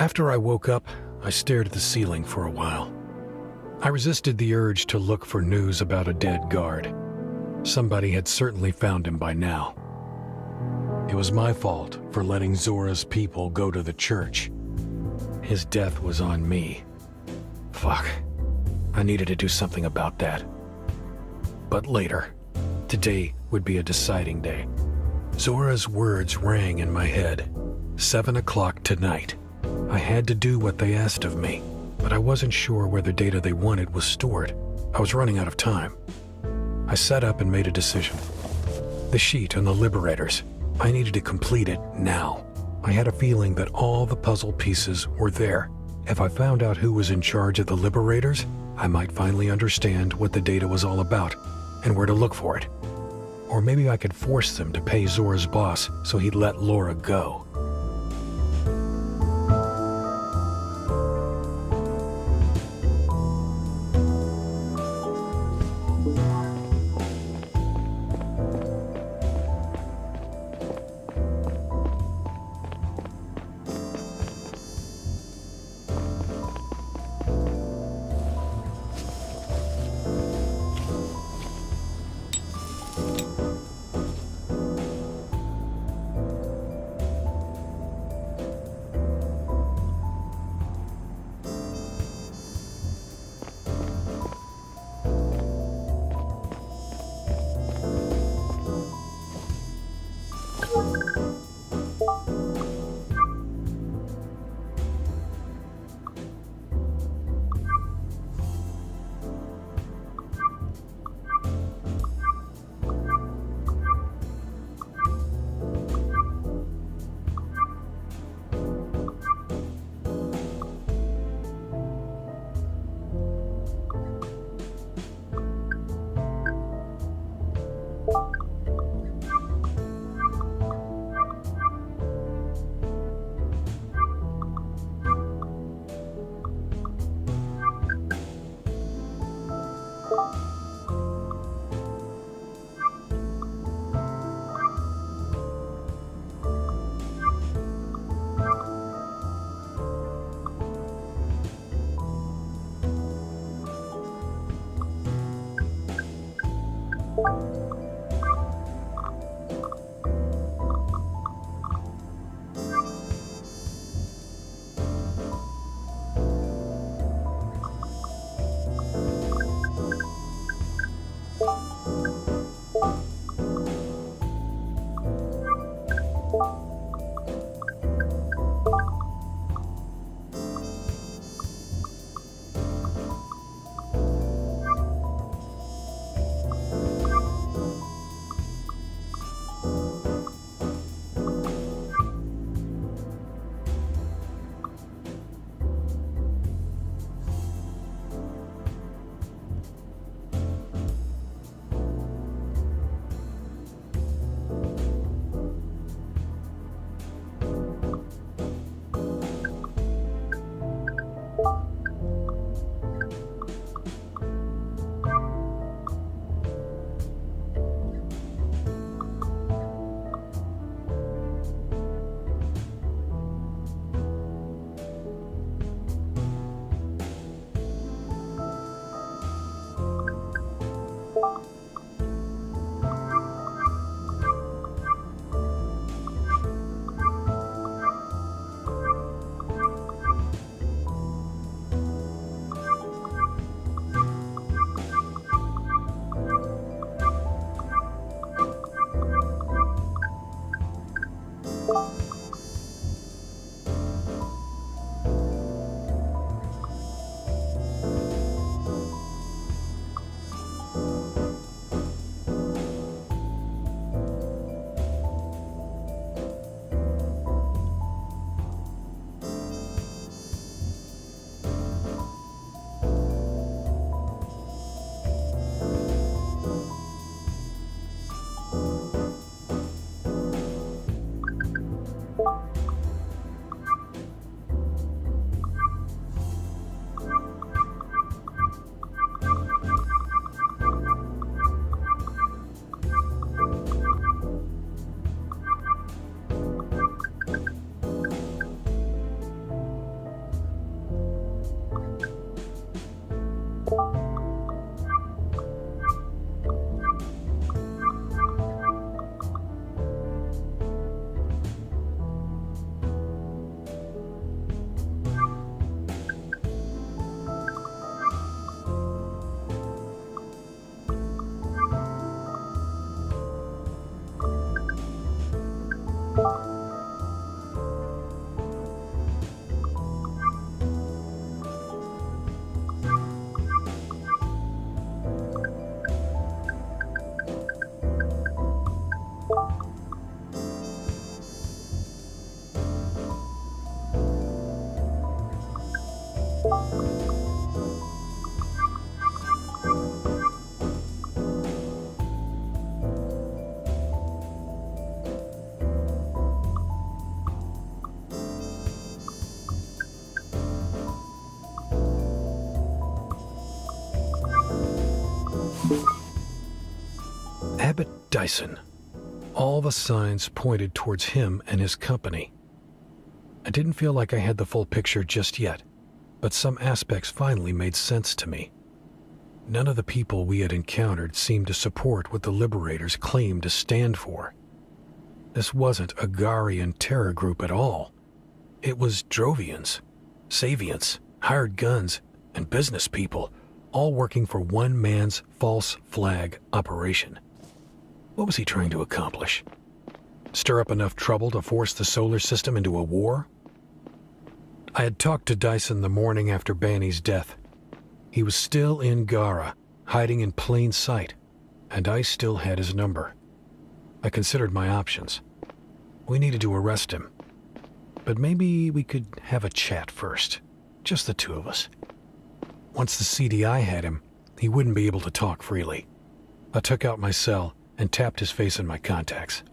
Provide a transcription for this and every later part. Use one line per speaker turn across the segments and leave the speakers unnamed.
After I woke up, I stared at the ceiling for a while. I resisted the urge to look for news about a dead guard. Somebody had certainly found him by now. It was my fault for letting Zora's people go to the church. His death was on me. Fuck. I needed to do something about that. But later. Today would be a deciding day. Zora's words rang in my head. 7 o'clock tonight. I had to do what they asked of me, but I wasn't sure where the data they wanted was stored. I was running out of time. I sat up and made a decision. The sheet on the Liberators. I needed to complete it now. I had a feeling that all the puzzle pieces were there. If I found out who was in charge of the Liberators, I might finally understand what the data was all about and where to look for it. Or maybe I could force them to pay Zora's boss so he'd let Laura go. Abbott Dyson. All the signs pointed towards him and his company. I didn't feel like I had the full picture just yet, but some aspects finally made sense to me. None of the people we had encountered seemed to support what the Liberators claimed to stand for. This wasn't a Garian terror group at all. It was Drovians, Savians, hired guns, and business people, all working for one man's false flag operation. What was he trying to accomplish? Stir up enough trouble to force the solar system into a war? I had talked to Dyson the morning after Banny's death. He was still in Gara, hiding in plain sight, and I still had his number. I considered my options. We needed to arrest him, but maybe we could have a chat first, just the two of us. Once the CDI had him, he wouldn't be able to talk freely. I took out my cell and tapped his face in my contacts.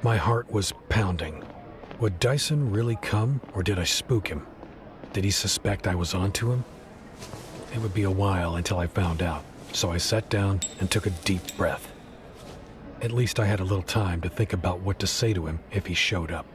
My heart was pounding. Would Dyson really come, or did I spook him? Did he suspect I was onto him? It would be a while until I found out, so I sat down and took a deep breath. At least I had a little time to think about what to say to him if he showed up.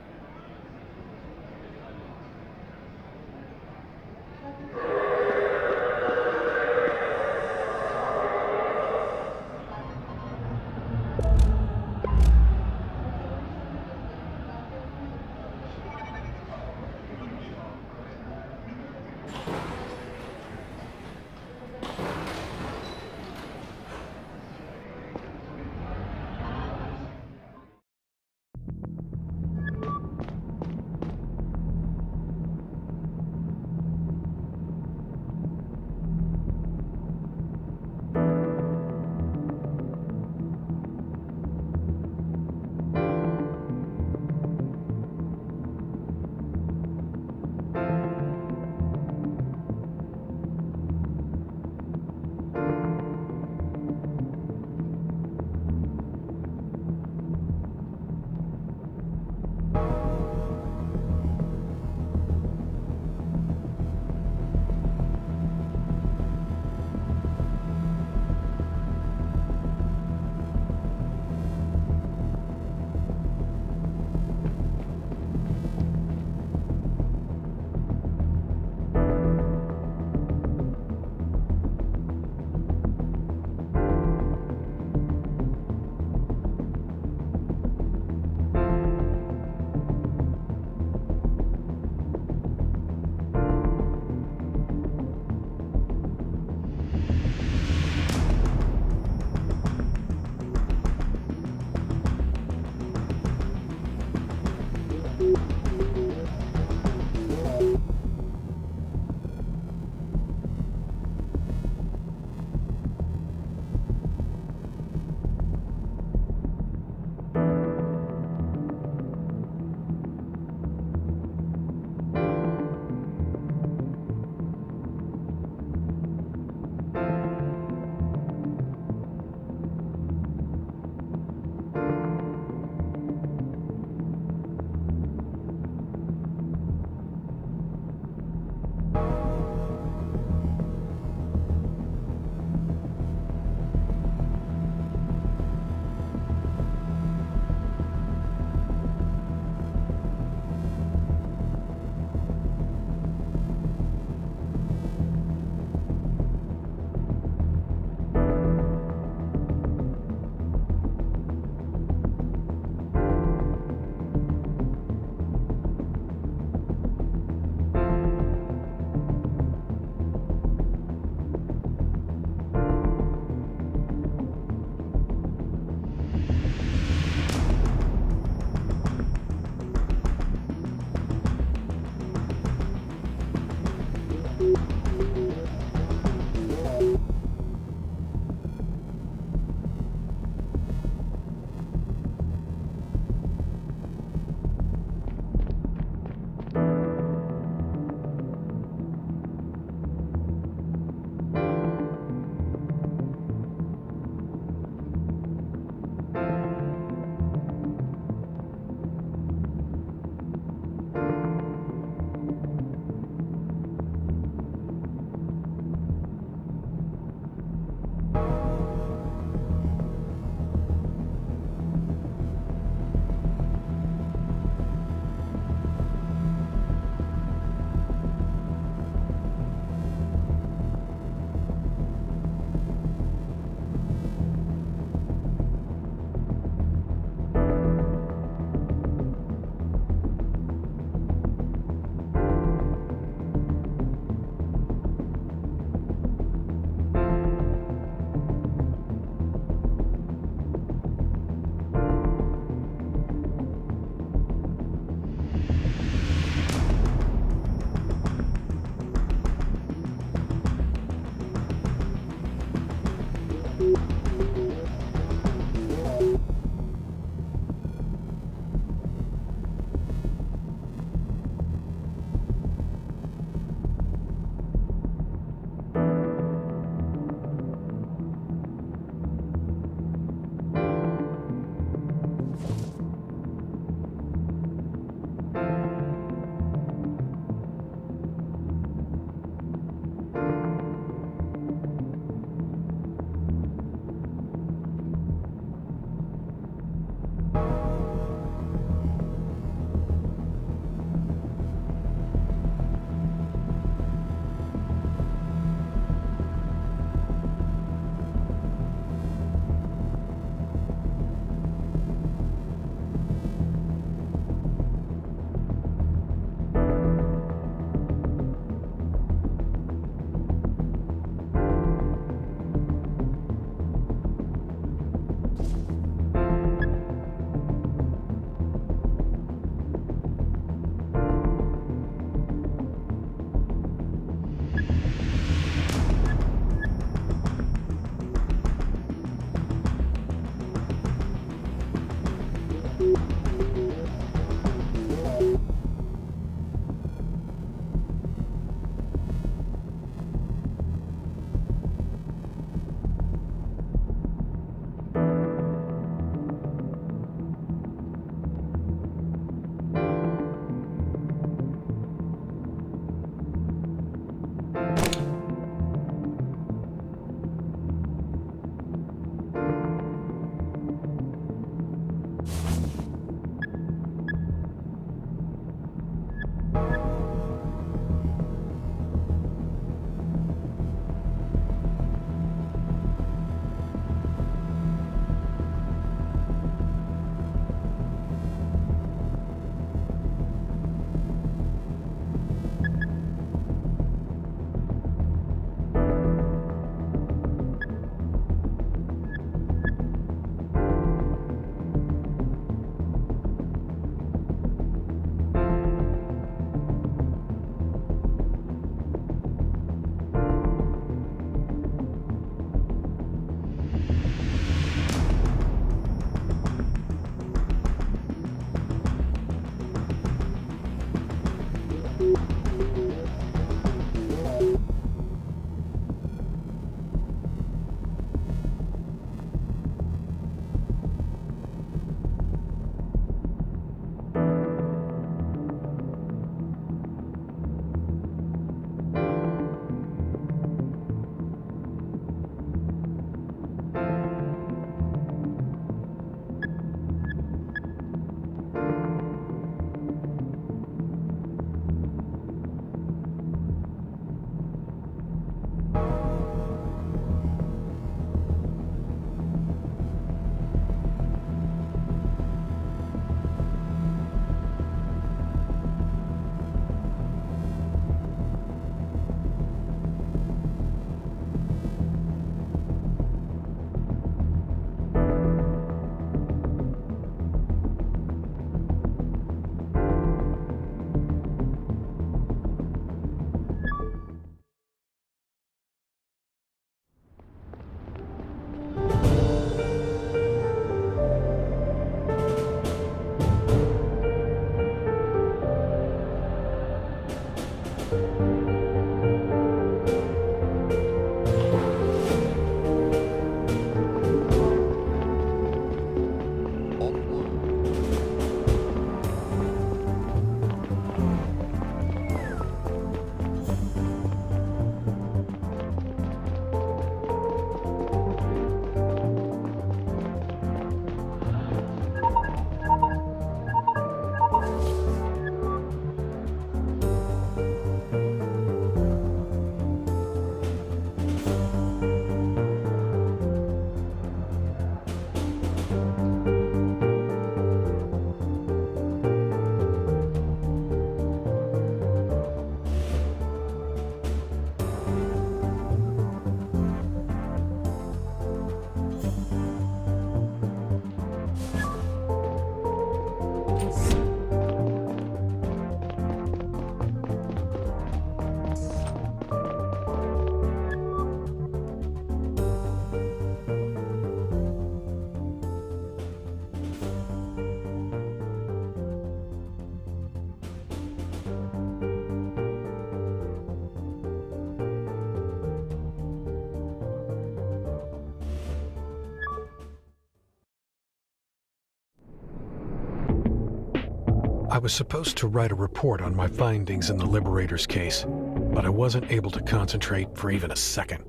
I was supposed to write a report on my findings in the Liberator's case, but I wasn't able to concentrate for even a second.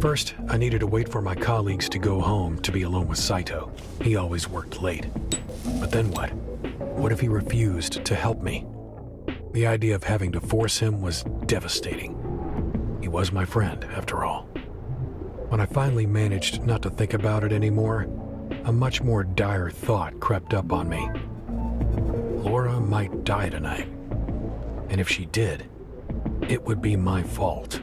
First, I needed to wait for my colleagues to go home to be alone with Saito. He always worked late. But then what? What if he refused to help me? The idea of having to force him was devastating. He was my friend, after all. When I finally managed not to think about it anymore, a much more dire thought crept up on me. Laura might die tonight. And if she did, it would be my fault.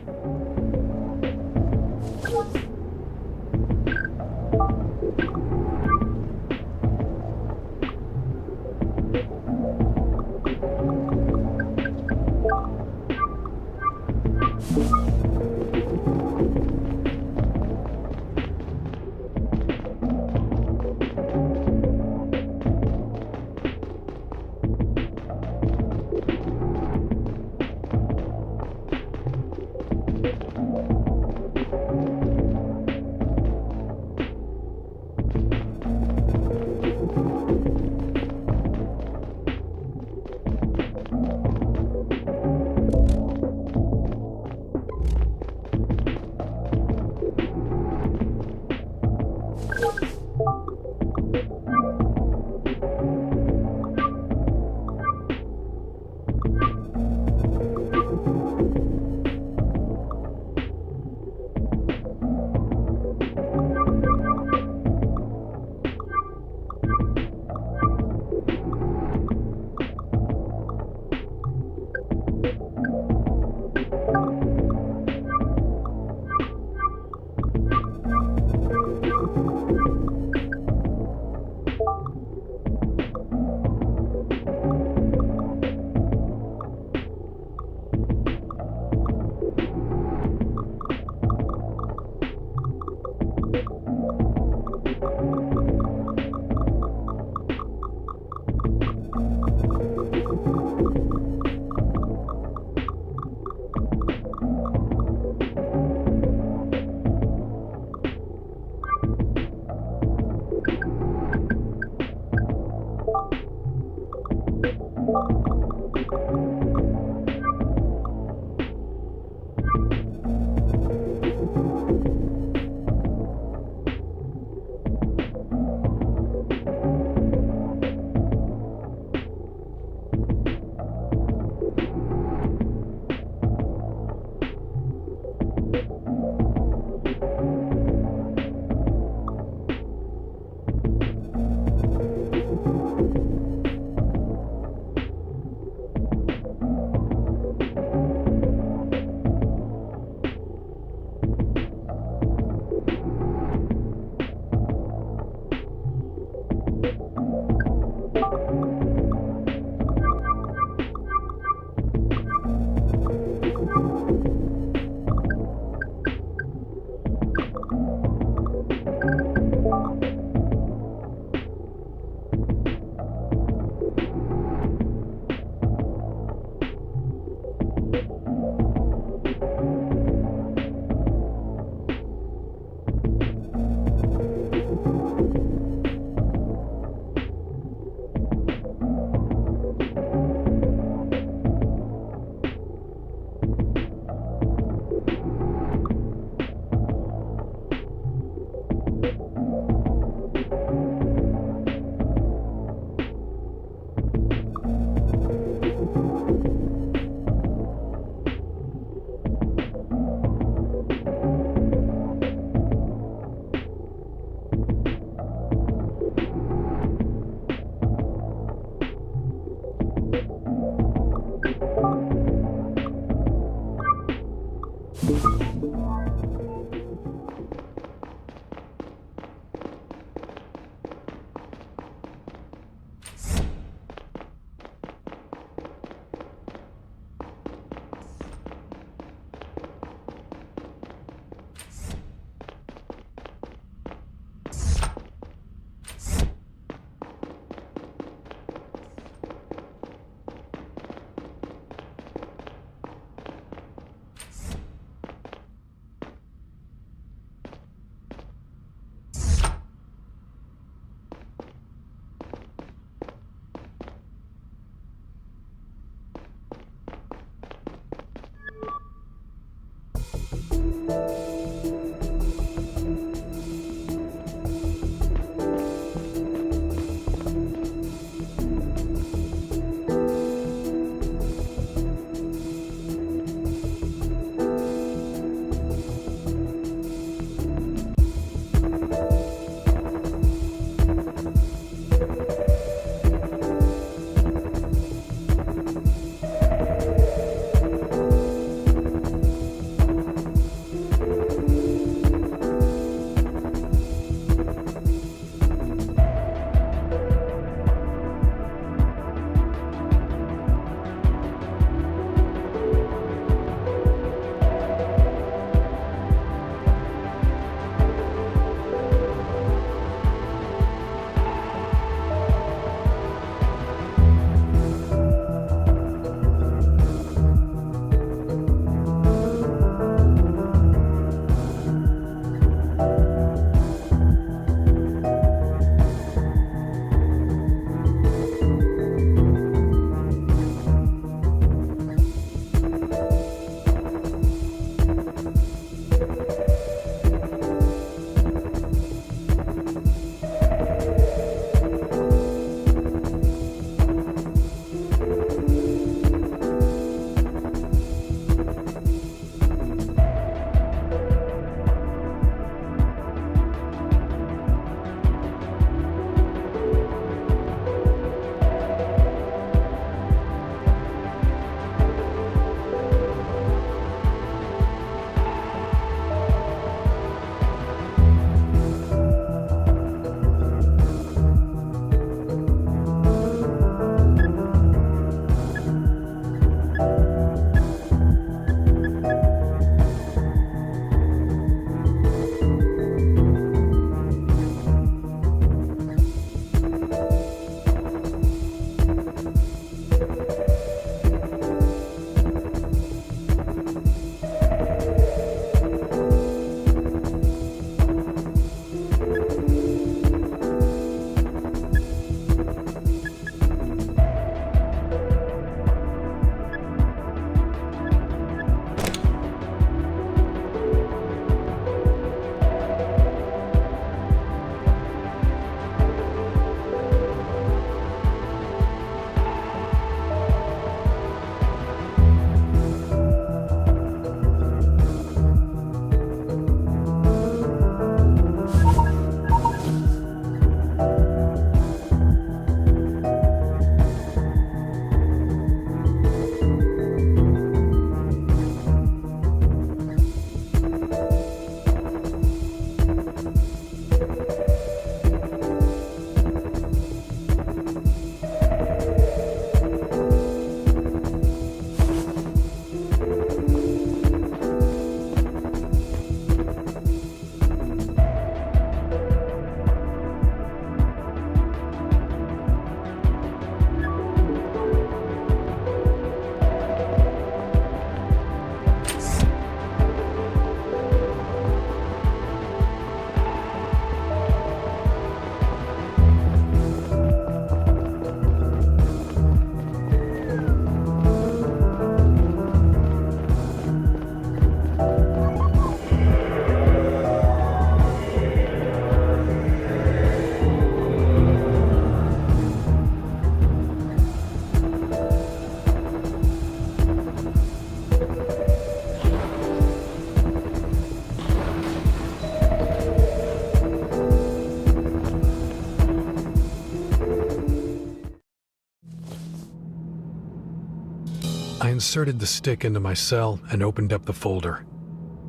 I inserted the stick into my cell and opened up the folder.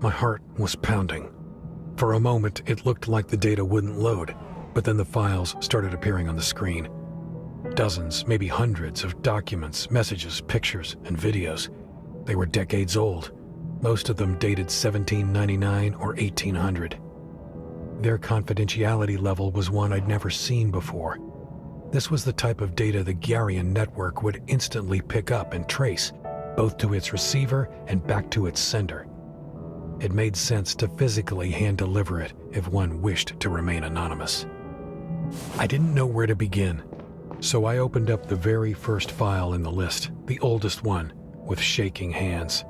My heart was pounding. For a moment, it looked like the data wouldn't load, but then the files started appearing on the screen. Dozens, maybe hundreds of documents, messages, pictures, and videos. They were decades old. Most of them dated 1799 or 1800. Their confidentiality level was one I'd never seen before. This was the type of data the Garian network would instantly pick up and trace, both to its receiver and back to its sender. It made sense to physically hand-deliver it if one wished to remain anonymous. I didn't know where to begin, so I opened up the very first file in the list, the oldest one, with shaking hands.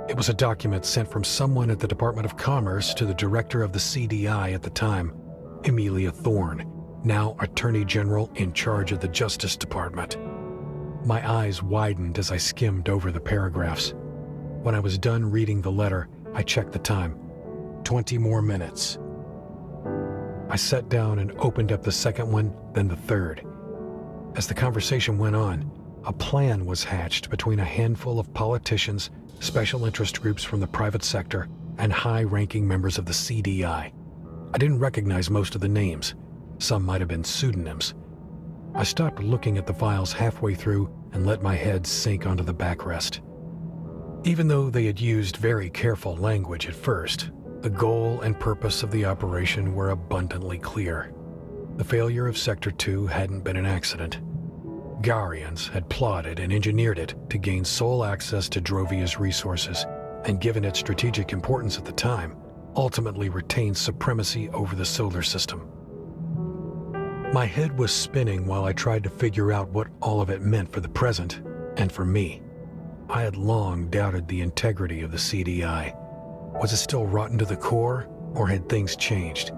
It was a document sent from someone at the Department of Commerce to the director of the CDI at the time, Amelia Thorne, now Attorney General in charge of the Justice Department. My eyes widened as I skimmed over the paragraphs. When I was done reading the letter, I checked the time. 20 more minutes. I sat down and opened up the second one, then the third. As the conversation went on, a plan was hatched between a handful of politicians, special interest groups from the private sector, and high-ranking members of the CDI. I didn't recognize most of the names. Some might have been pseudonyms. I stopped looking at the files halfway through and let my head sink onto the backrest. Even though they had used very careful language at first, the goal and purpose of the operation were abundantly clear. The failure of Sector 2 hadn't been an accident. Garians had plotted and engineered it to gain sole access to Drovia's resources, and given its strategic importance at the time, ultimately retained supremacy over the solar system. My head was spinning while I tried to figure out what all of it meant for the present, and for me. I had long doubted the integrity of the CDI. Was it still rotten to the core, or had things changed?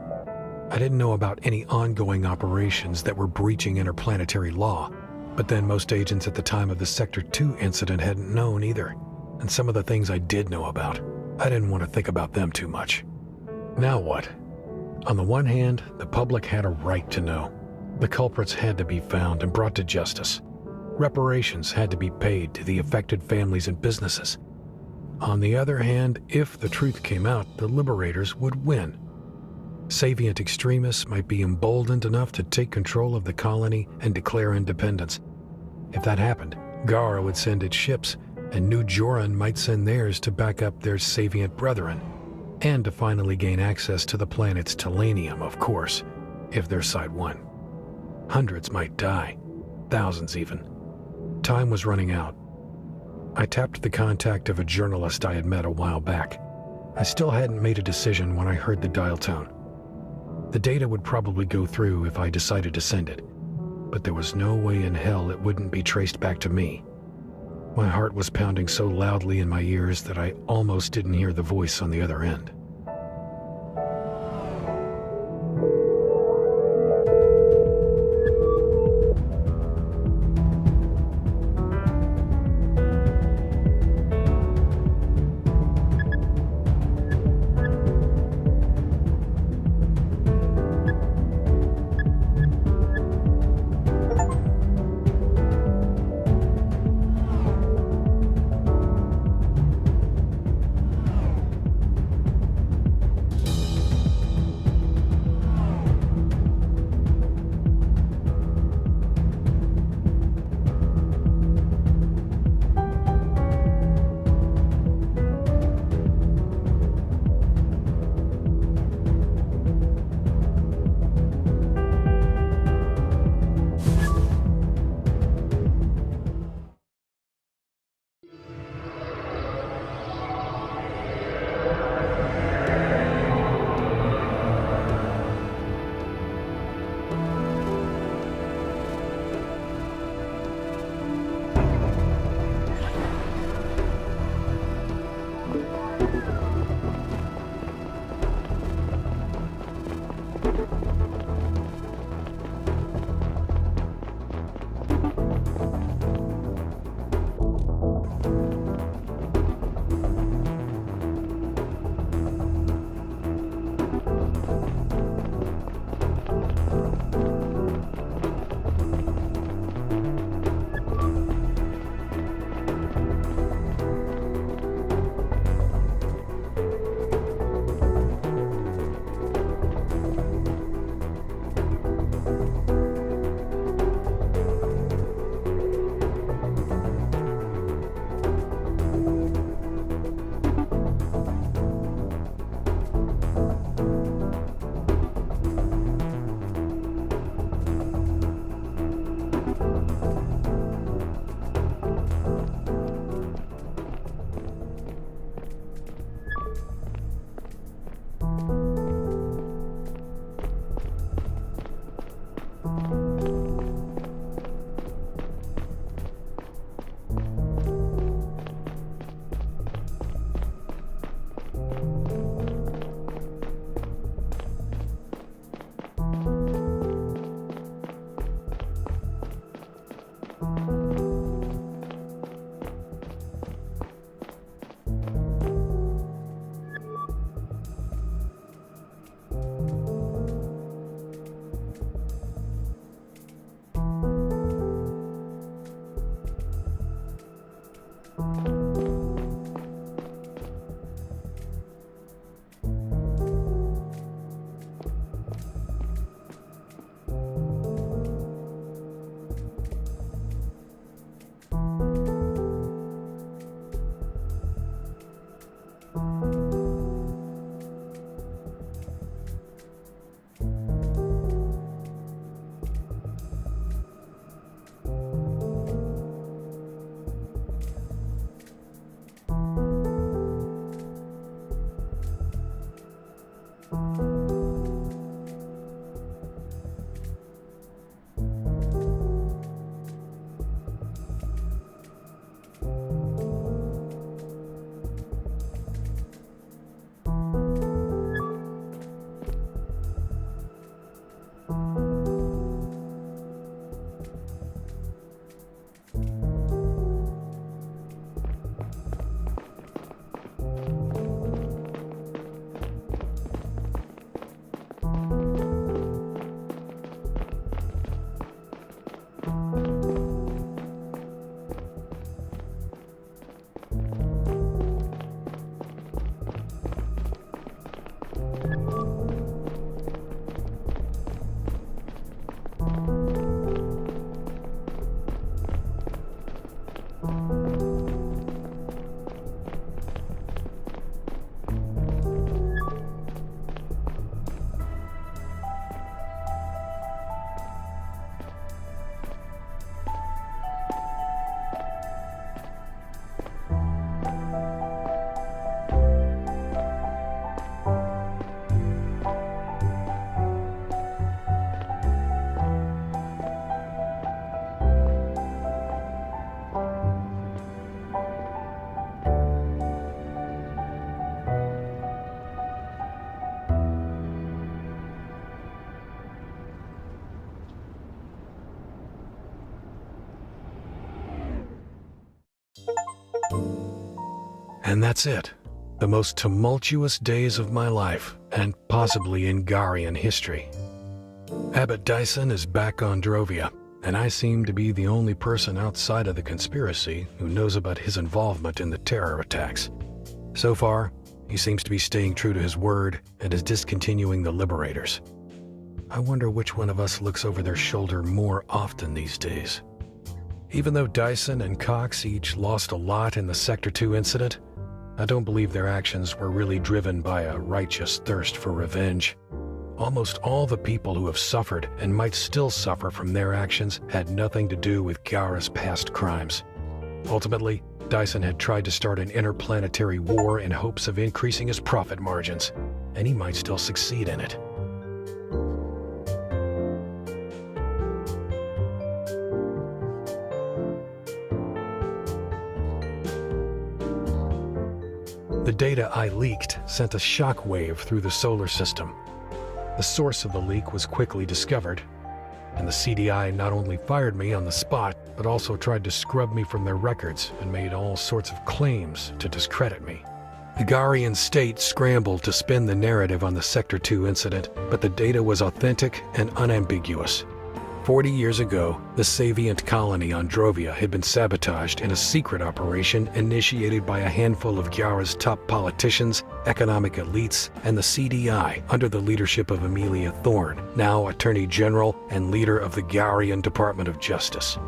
I didn't know about any ongoing operations that were breaching interplanetary law, but then most agents at the time of the Sector 2 incident hadn't known either, and some of the things I did know about, I didn't want to think about them too much. Now what? On the one hand, the public had a right to know. The culprits had to be found and brought to justice. Reparations had to be paid to the affected families and businesses. On the other hand, if the truth came out, the liberators would win. Savient extremists might be emboldened enough to take control of the colony and declare independence. If that happened, Gar would send its ships, and New Joran might send theirs to back up their Savient brethren, and to finally gain access to the planet's Telenium, of course, if their side won. Hundreds might die, thousands even. Time was running out. I tapped the contact of a journalist I had met a while back. I still hadn't made a decision when I heard the dial tone. The data would probably go through if I decided to send it, but there was no way in hell it wouldn't be traced back to me. My heart was pounding so loudly in my ears that I almost didn't hear the voice on the other end. And that's it. The most tumultuous days of my life, and possibly in Garian history. Abbot Dyson is back on Drovia, and I seem to be the only person outside of the conspiracy who knows about his involvement in the terror attacks. So far, he seems to be staying true to his word and is discontinuing the Liberators. I wonder which one of us looks over their shoulder more often these days. Even though Dyson and Cox each lost a lot in the Sector 2 incident, I don't believe their actions were really driven by a righteous thirst for revenge. Almost all the people who have suffered and might still suffer from their actions had nothing to do with Gara's past crimes. Ultimately, Dyson had tried to start an interplanetary war in hopes of increasing his profit margins, and he might still succeed in it. The data I leaked sent a shockwave through the solar system. The source of the leak was quickly discovered, and the CDI not only fired me on the spot, but also tried to scrub me from their records and made all sorts of claims to discredit me. The Garian state scrambled to spin the narrative on the Sector 2 incident, but the data was authentic and unambiguous. 40 years ago, the Savient colony on Drovia had been sabotaged in a secret operation initiated by a handful of Gyara's top politicians, economic elites, and the CDI under the leadership of Amelia Thorne, now Attorney General and leader of the Garian Department of Justice.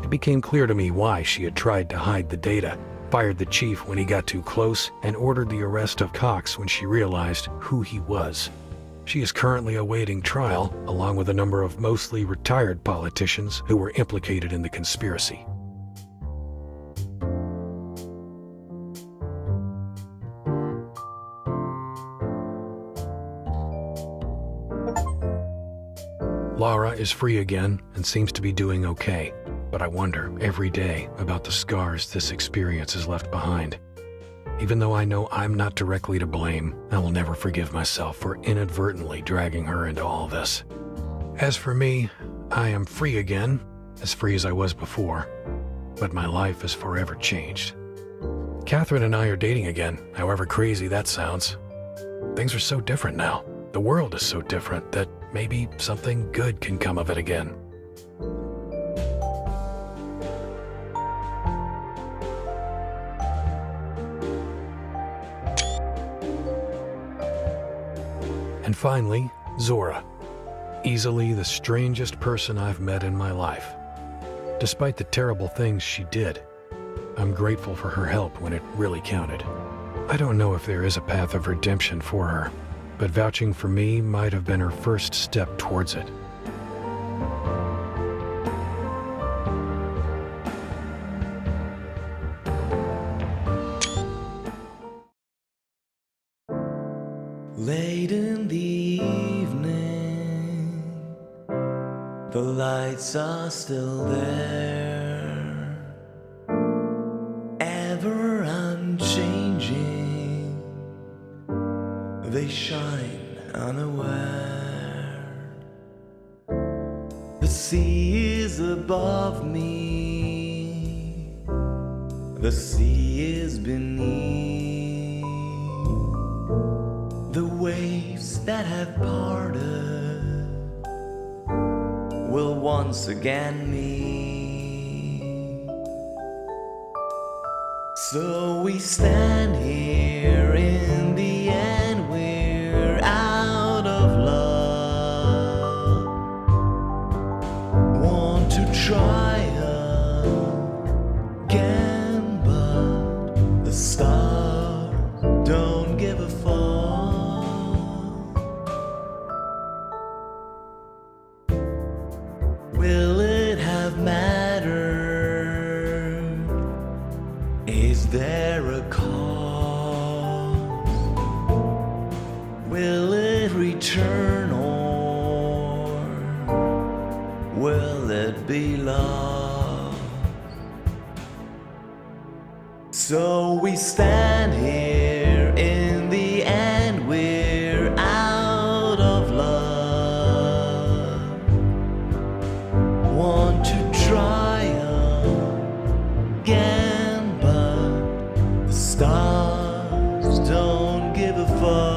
It became clear to me why she had tried to hide the data, fired the chief when he got too close, and ordered the arrest of Cox when she realized who he was. She is currently awaiting trial, along with a number of mostly retired politicians who were implicated in the conspiracy. Lara is free again and seems to be doing okay, but I wonder every day about the scars this experience has left behind. Even though I know I'm not directly to blame, I will never forgive myself for inadvertently dragging her into all this. As for me, I am free again, as free as I was before, but my life is forever changed. Catherine and I are dating again, however crazy that sounds. Things are so different now. The world is so different that maybe something good can come of it again. And finally, Zora. Easily the strangest person I've met in my life. Despite the terrible things she did, I'm grateful for her help when it really counted. I don't know if there is a path of redemption for her, but vouching for me might have been her first step towards it.
Late in the evening, the lights are still there, ever unchanging, they shine unaware. The sea is above me, the sea is beneath. The waves that have parted will once again meet. So we stand here, in the end we're out of love. Want to try again, but the stars don't give a fuck. Will it have mattered? Is there a cause? Will it return, or will it be lost? So we stand here, in the end we're out of love. Want to try again, but the stars don't give a fuck.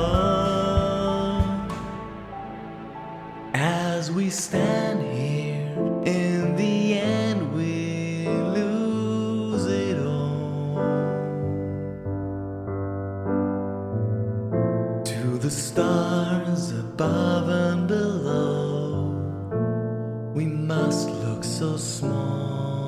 As we stand here, in the end we lose it all. To the stars above and below, we must look so small.